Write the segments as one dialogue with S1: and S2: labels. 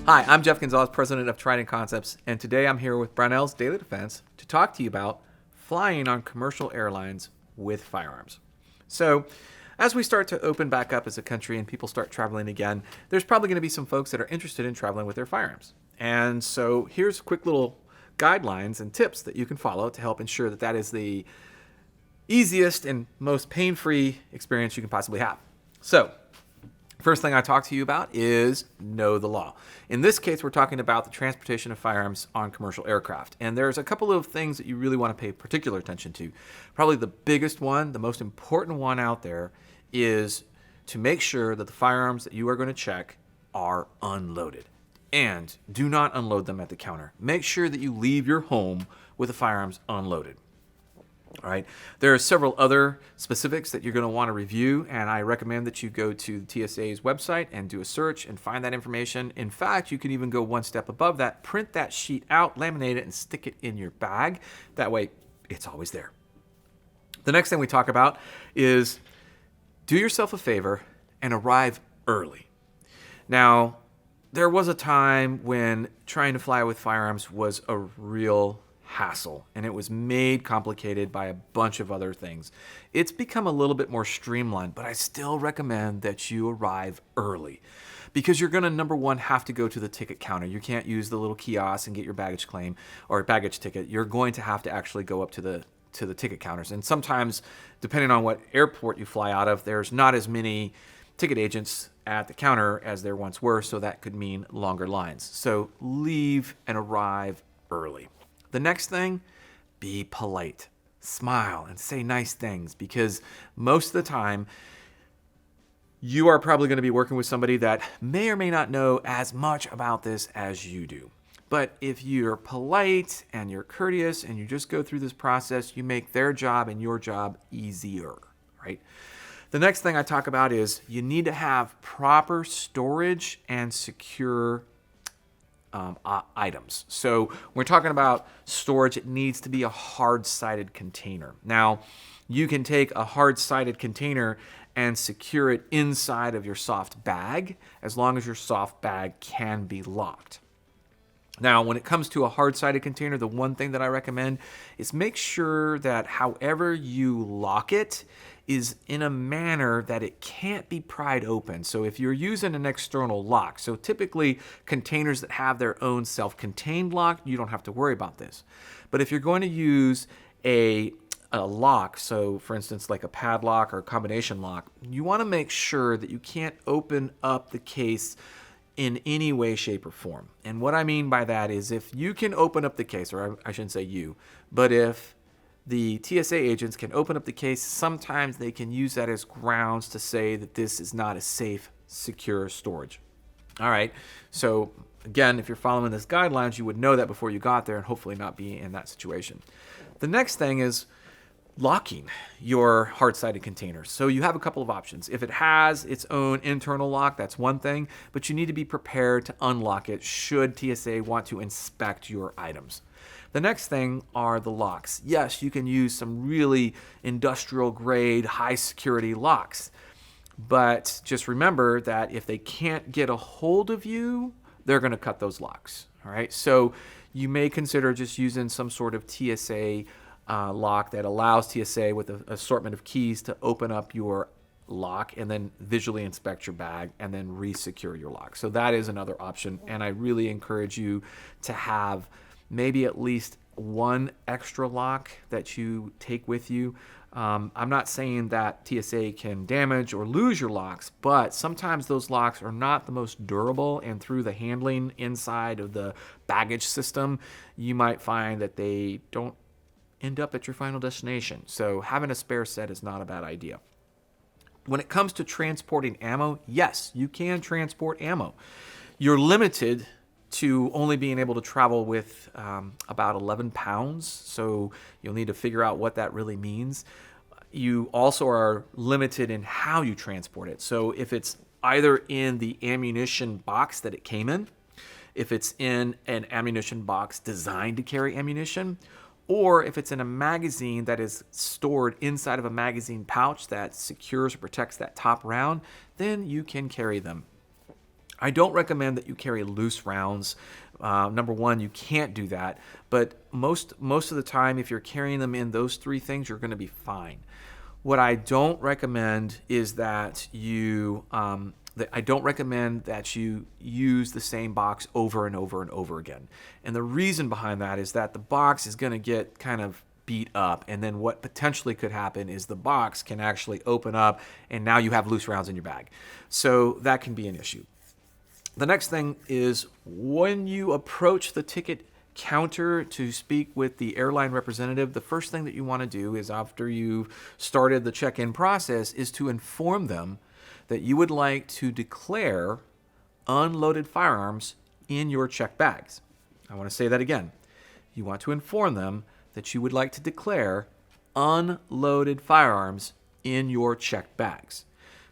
S1: Hi, I'm Jeff Gonzalez, president of Trident Concepts, and today I'm here with Brownells Daily Defense to talk to you about flying on commercial airlines with firearms. So, as we start to open back up as a country and people start traveling again, there's probably going to be some folks that are interested in traveling with their firearms. And so, here's quick little guidelines and tips that you can follow to help ensure that that is the easiest and most pain-free experience you can possibly have. So, first thing I talk to you about is know the law. In this case, we're talking about the transportation of firearms on commercial aircraft. And there's a couple of things that you really want to pay particular attention to. Probably the biggest one, the most important one out there, is to make sure that the firearms that you are going to check are unloaded. And do not unload them at the counter. Make sure that you leave your home with the firearms unloaded. All right. There are several other specifics that you're going to want to review, and I recommend that you go to the TSA's website and do a search and find that information. In fact, you can even go one step above that, print that sheet out, laminate it, and stick it in your bag. That way, it's always there. The next thing we talk about is do yourself a favor and arrive early. Now, there was a time when trying to fly with firearms was a real hassle, and it was made complicated by a bunch of other things. It's become a little bit more streamlined, but I still recommend that you arrive early because you're going to, number one, have to go to the ticket counter. You can't use the little kiosk and get your baggage claim or baggage ticket. You're going to have to actually go up to the ticket counters. And sometimes, depending on what airport you fly out of, there's not as many ticket agents at the counter as there once were, so that could mean longer lines. So leave and arrive early. The next thing, be polite. Smile and say nice things, because most of the time you are probably going to be working with somebody that may or may not know as much about this as you do. But if you're polite and you're courteous and you just go through this process, you make their job and your job easier, right? The next thing I talk about is you need to have proper storage and secure items. So when we're talking about storage, it needs to be a hard-sided container. Now, you can take a hard-sided container and secure it inside of your soft bag, as long as your soft bag can be locked. Now, when it comes to a hard-sided container, the one thing that I recommend is make sure that however you lock it is in a manner that it can't be pried open. So if you're using an external lock, so typically containers that have their own self-contained lock, you don't have to worry about this. But if you're going to use a lock, so for instance like a padlock or a combination lock, you want to make sure that you can't open up the case in any way, shape, or form. And what I mean by that is if you can open up the case, or I shouldn't say you, but if the TSA agents can open up the case, sometimes they can use that as grounds to say that this is not a safe, secure storage. All right, so again, if you're following this guidelines, you would know that before you got there and hopefully not be in that situation. The next thing is locking your hard-sided containers. So you have a couple of options. If it has its own internal lock, that's one thing, but you need to be prepared to unlock it should TSA want to inspect your items. The next thing are the locks. Yes, you can use some really industrial-grade, high-security locks, but just remember that if they can't get a hold of you, they're going to cut those locks. All right, so you may consider just using some sort of TSA lock that allows TSA with an assortment of keys to open up your lock and then visually inspect your bag and then re-secure your lock. So that is another option, and I really encourage you to have maybe at least one extra lock that you take with you. I'm not saying that TSA can damage or lose your locks, but sometimes those locks are not the most durable, and through the handling inside of the baggage system, you might find that they don't end up at your final destination. So having a spare set is not a bad idea. When it comes to transporting ammo, yes, you can transport ammo. You're limited to only being able to travel with about 11 pounds, so you'll need to figure out what that really means. You also are limited in how you transport it. So if it's either in the ammunition box that it came in, if it's in an ammunition box designed to carry ammunition, or if it's in a magazine that is stored inside of a magazine pouch that secures or protects that top round, then you can carry them. I don't recommend that you carry loose rounds. Number one, you can't do that. But most of the time, if you're carrying them in those three things, you're going to be fine. What I don't recommend is that I don't recommend that you use the same box over and over and over again. And the reason behind that is that the box is going to get kind of beat up, and then what potentially could happen is the box can actually open up, and now you have loose rounds in your bag. So that can be an issue. The next thing is when you approach the ticket counter to speak with the airline representative, the first thing that you want to do is, after you've started the check-in process, is to inform them that you would like to declare unloaded firearms in your checked bags. I want to say that again. You want to inform them that you would like to declare unloaded firearms in your checked bags.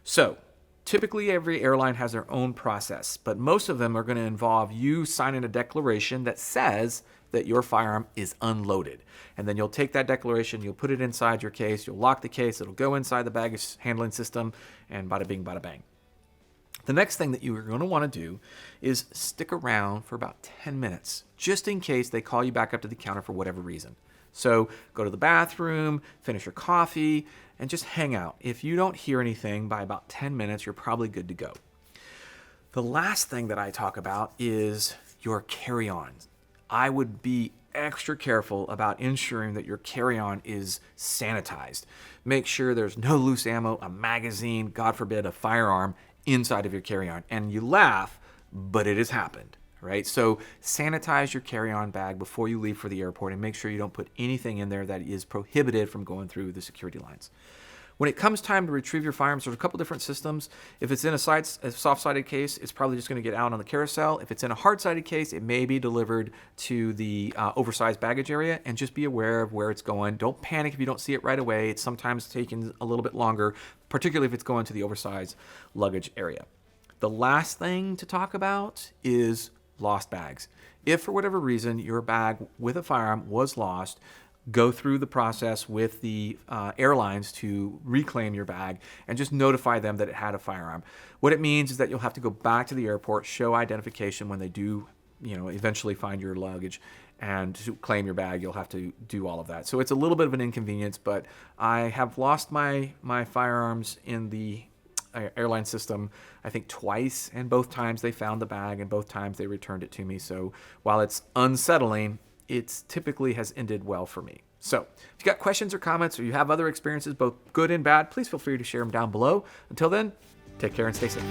S1: So, typically, every airline has their own process, but most of them are going to involve you signing a declaration that says that your firearm is unloaded. And then you'll take that declaration, you'll put it inside your case, you'll lock the case, it'll go inside the baggage handling system, and bada bing, bada bang. The next thing that you are going to want to do is stick around for about 10 minutes, just in case they call you back up to the counter for whatever reason. So go to the bathroom, finish your coffee, and just hang out. If you don't hear anything by about 10 minutes, you're probably good to go. The last thing that I talk about is your carry-on. I would be extra careful about ensuring that your carry-on is sanitized. Make sure there's no loose ammo, a magazine, God forbid, a firearm inside of your carry-on. And you laugh, but it has happened. Right? So sanitize your carry-on bag before you leave for the airport, and make sure you don't put anything in there that is prohibited from going through the security lines. When it comes time to retrieve your firearms, there's a couple different systems. If it's in a soft-sided case, it's probably just going to get out on the carousel. If it's in a hard-sided case, it may be delivered to the oversized baggage area, and just be aware of where it's going. Don't panic if you don't see it right away. It's sometimes taking a little bit longer, particularly if it's going to the oversized luggage area. The last thing to talk about is lost bags. If for whatever reason your bag with a firearm was lost, go through the process with the airlines to reclaim your bag, and just notify them that it had a firearm. What it means is that you'll have to go back to the airport, show identification when they do, eventually find your luggage, and to claim your bag, you'll have to do all of that. So it's a little bit of an inconvenience, but I have lost my firearms in the airline system, I think twice, and both times they found the bag, and both times they returned it to me. So while it's unsettling, it typically has ended well for me. So if you got questions or comments, or you have other experiences, both good and bad, please feel free to share them down below. Until then, take care and stay safe.